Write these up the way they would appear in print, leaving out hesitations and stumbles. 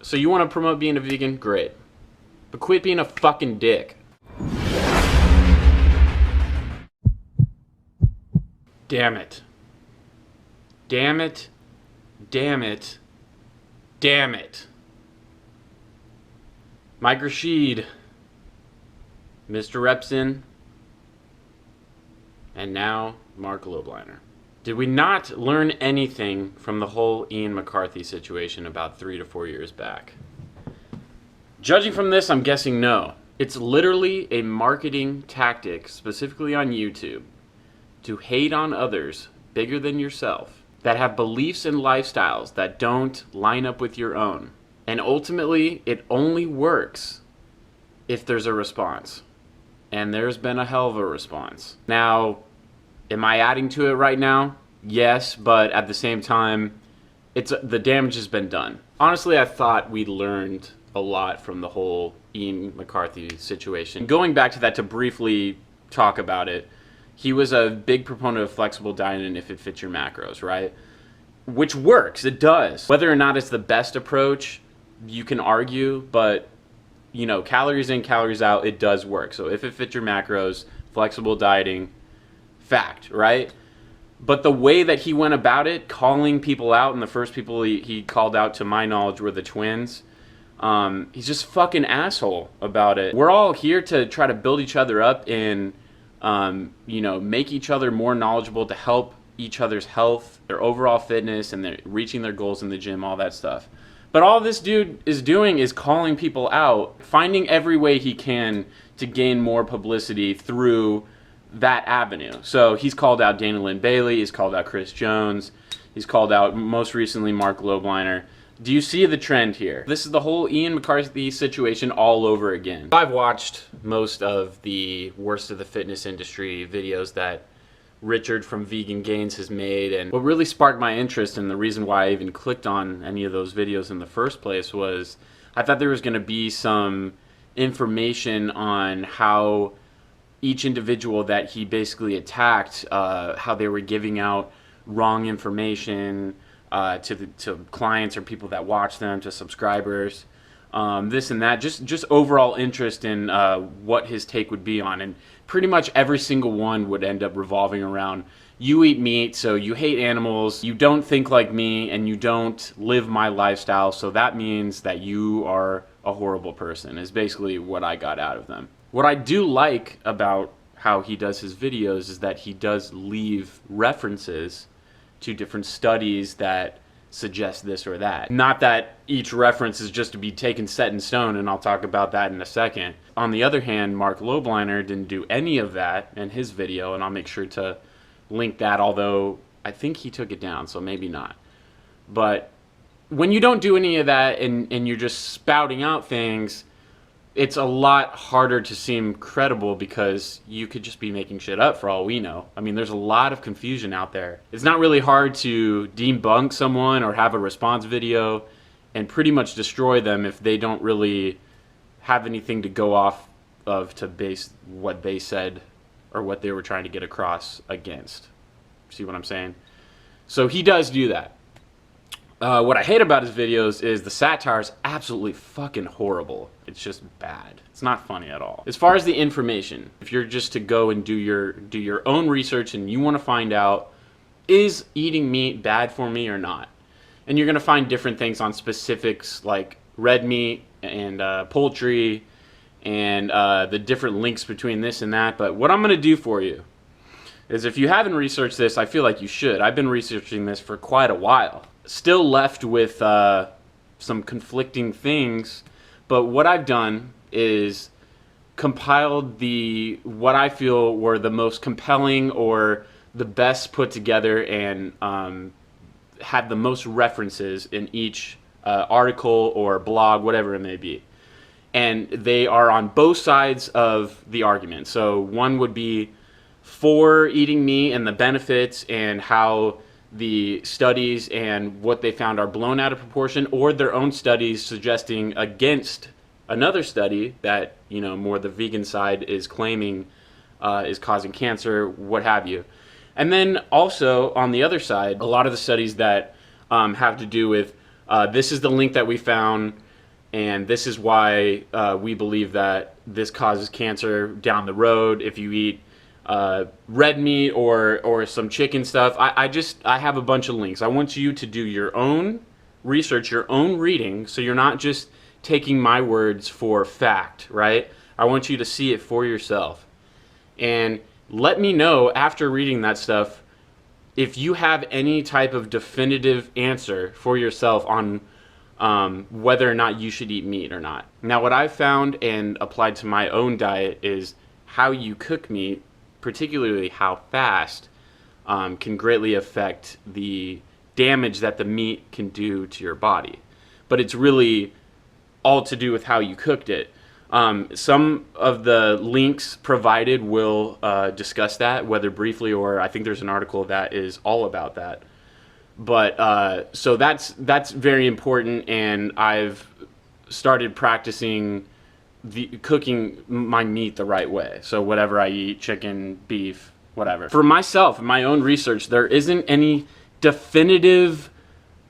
So you want to promote being a vegan? Great. But quit being a fucking dick. Damn it. Damn it. Damn it. Damn it. Mike Rashid, Mr. Repson, and now Mark Lobliner. Did we not learn anything from the whole Ian McCarthy situation about 3 to 4 years back? Judging from this, I'm guessing no. It's literally a marketing tactic, specifically on YouTube, to hate on others bigger than yourself, that have beliefs and lifestyles that don't line up with your own. And ultimately, it only works if there's a response. And there's been a hell of a response. Now, am I adding to it right now? Yes, but at the same time, the damage has been done. Honestly, I thought we learned a lot from the whole Ian McCarthy situation. Going back to that to briefly talk about it, he was a big proponent of flexible dieting if it fits your macros, right? Which works, it does. Whether or not it's the best approach, you can argue, but you know, calories in, calories out, it does work. So if it fits your macros, flexible dieting, fact, right? But the way that he went about it, calling people out, and the first people he called out to my knowledge were the twins, he's just fucking asshole about it. We're all here to try to build each other up and, you know, make each other more knowledgeable to help each other's health, their overall fitness, and their reaching their goals in the gym, all that stuff. But all this dude is doing is calling people out, finding every way he can to gain more publicity through that avenue. So he's called out Dana Lynn Bailey, he's called out Chris Jones, he's called out most recently Mark Lobliner. Do you see the trend here? This is the whole Ian McCarthy situation all over again. I've watched most of the worst of the fitness industry videos that Richard from Vegan Gains has made, and what really sparked my interest and the reason why I even clicked on any of those videos in the first place was I thought there was going to be some information on how each individual that he basically attacked, how they were giving out wrong information to clients or people that watch them, to subscribers, this and that, just overall interest in what his take would be on. And pretty much every single one would end up revolving around, you eat meat, so you hate animals, you don't think like me, and you don't live my lifestyle, so that means that you are a horrible person, is basically what I got out of them. What I do like about how he does his videos is that he does leave references to different studies that suggest this or that. Not that each reference is just to be taken set in stone, and I'll talk about that in a second. On the other hand, Mark Lobliner didn't do any of that in his video, and I'll make sure to link that, although I think he took it down, so maybe not. But when you don't do any of that and you're just spouting out things, it's a lot harder to seem credible because you could just be making shit up for all we know. I mean, there's a lot of confusion out there. It's not really hard to debunk someone or have a response video and pretty much destroy them if they don't really have anything to go off of to base what they said or what they were trying to get across against. See what I'm saying? So he does do that. What I hate about his videos is the satire is absolutely fucking horrible. It's just bad. It's not funny at all. As far as the information, if you're just to go and do your own research and you want to find out, is eating meat bad for me or not? And you're going to find different things on specifics like red meat and poultry and the different links between this and that. But what I'm going to do for you is, if you haven't researched this, I feel like you should. I've been researching this for quite a while. Still left with some conflicting things, but what I've done is compiled what I feel were the most compelling or the best put together, and had the most references in each article or blog, whatever it may be. And they are on both sides of the argument. So one would be for eating meat and the benefits and how the studies and what they found are blown out of proportion, or their own studies suggesting against another study that, you know, more the vegan side is claiming is causing cancer, what have you. And then also on the other side, a lot of the studies that have to do with this is the link that we found, And this is why we believe that this causes cancer down the road if you eat red meat or some chicken stuff. I have a bunch of links. I want you to do your own research, your own reading, so you're not just taking my words for fact, right? I want you to see it for yourself. And let me know after reading that stuff if you have any type of definitive answer for yourself on whether or not you should eat meat or not. Now, what I've found and applied to my own diet is how you cook meat, particularly how fast, can greatly affect the damage that the meat can do to your body. But it's really all to do with how you cooked it. Some of the links provided will discuss that, whether briefly or I think there's an article that is all about that. But so that's very important, and I've started practicing cooking my meat the right way. So whatever I eat, chicken, beef, whatever. For myself, in my own research, there isn't any definitive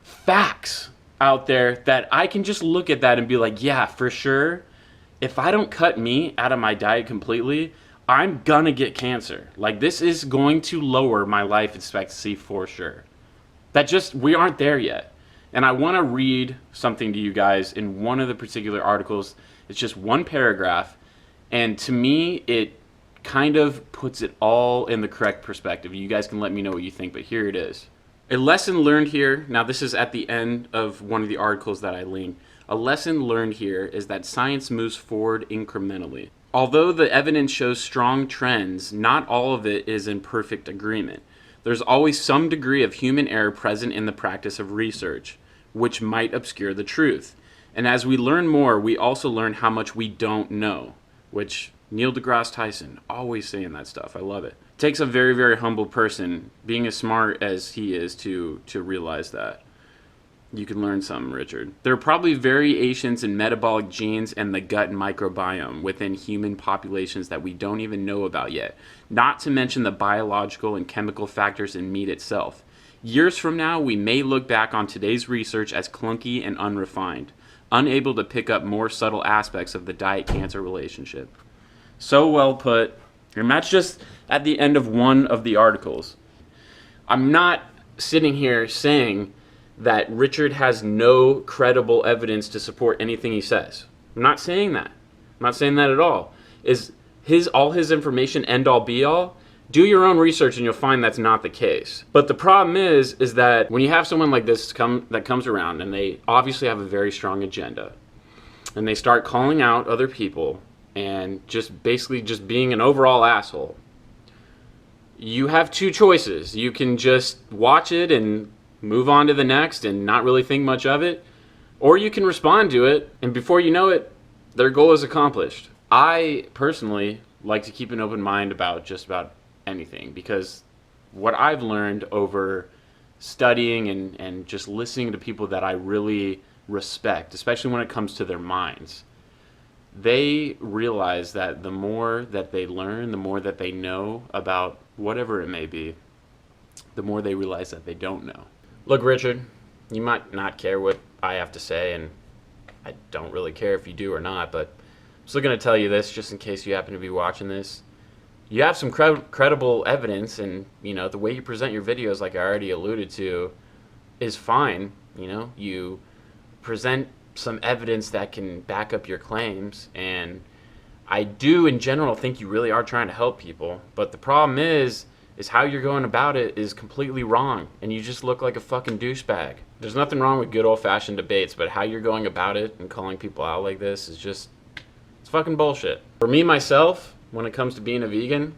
facts out there that I can just look at that and be like, yeah, for sure, if I don't cut meat out of my diet completely, I'm gonna get cancer. Like, this is going to lower my life expectancy for sure. We aren't there yet. And I want to read something to you guys in one of the particular articles. It's just one paragraph, and to me, it kind of puts it all in the correct perspective. You guys can let me know what you think, but here it is. A lesson learned here, now this is at the end of one of the articles that I linked. A lesson learned here is that science moves forward incrementally. Although the evidence shows strong trends, not all of it is in perfect agreement. There's always some degree of human error present in the practice of research, which might obscure the truth. And as we learn more, we also learn how much we don't know, which Neil deGrasse Tyson, always saying that stuff. I love it. It takes a very, very humble person, being as smart as he is, to realize that. You can learn something, Richard. There are probably variations in metabolic genes and the gut microbiome within human populations that we don't even know about yet, not to mention the biological and chemical factors in meat itself. Years from now, we may look back on today's research as clunky and unrefined, unable to pick up more subtle aspects of the diet-cancer relationship. So well put, and that's just at the end of one of the articles. I'm not sitting here saying that Richard has no credible evidence to support anything he says. I'm not saying that. I'm not saying that at all. Is all his information end all be all? Do your own research and you'll find that's not the case. But the problem is that when you have someone like this that comes around and they obviously have a very strong agenda, and they start calling out other people and just basically just being an overall asshole, you have two choices. You can just watch it and move on to the next and not really think much of it, or you can respond to it, and before you know it, their goal is accomplished. I personally like to keep an open mind about just about anything, because what I've learned over studying and just listening to people that I really respect, especially when it comes to their minds, they realize that the more that they learn, the more that they know about whatever it may be, the more they realize that they don't know. Look, Richard, you might not care what I have to say, and I don't really care if you do or not, but I'm still going to tell you this just in case you happen to be watching this. You have some credible evidence, and the way you present your videos, like I already alluded to, is fine. You present some evidence that can back up your claims, and I do in general think you really are trying to help people, but the problem is how you're going about it is completely wrong, and you just look like a fucking douchebag. There's nothing wrong with good old-fashioned debates, but how you're going about it and calling people out like this is just, it's fucking bullshit. For me, myself, when it comes to being a vegan,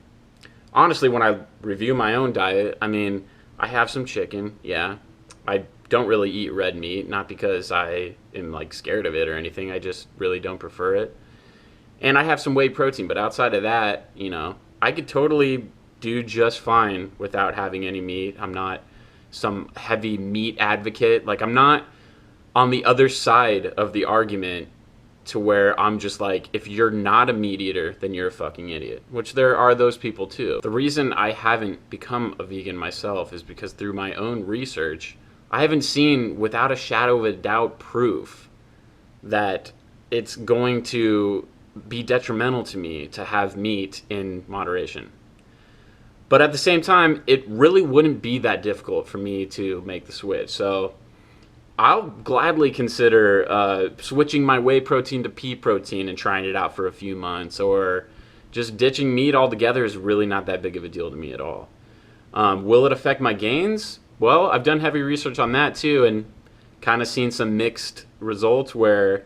honestly, when I review my own diet, I have some chicken, yeah. I don't really eat red meat, not because I am scared of it or anything, I just really don't prefer it. And I have some whey protein, but outside of that, I could totally do just fine without having any meat. I'm not some heavy meat advocate. I'm not on the other side of the argument to where I'm just like, if you're not a meat eater, then you're a fucking idiot, which there are those people too. The reason I haven't become a vegan myself is because through my own research, I haven't seen without a shadow of a doubt proof that it's going to be detrimental to me to have meat in moderation. But at the same time, it really wouldn't be that difficult for me to make the switch. So I'll gladly consider switching my whey protein to pea protein and trying it out for a few months, or just ditching meat altogether is really not that big of a deal to me at all. Will it affect my gains? Well, I've done heavy research on that too, and kind of seen some mixed results where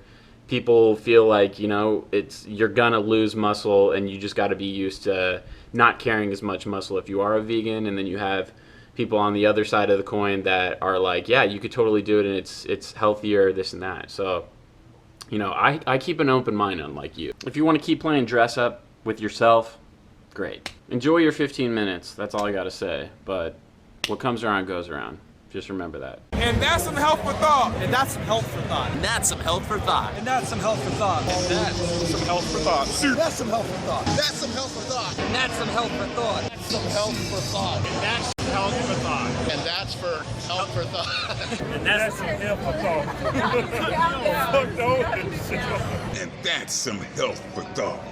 people feel like, you're gonna lose muscle and you just got to be used to not carrying as much muscle if you are a vegan, and then you have people on the other side of the coin that are like, yeah, you could totally do it and it's healthier, this and that. So, I keep an open mind, unlike you. If you want to keep playing dress up with yourself, great. Enjoy your 15 minutes, that's all I gotta say. But what comes around goes around. Just remember that. And that's some health for thought. And that's some health for thought. And that's some health for thought. And that's some health for thought. And that's some health for thought. That's some health for thought. That's some health for thought. And that's some health for thought. That's some health for thought. And that's some health for thought. And that's for health for thought. And that's some health for thought. And that's some health for thought.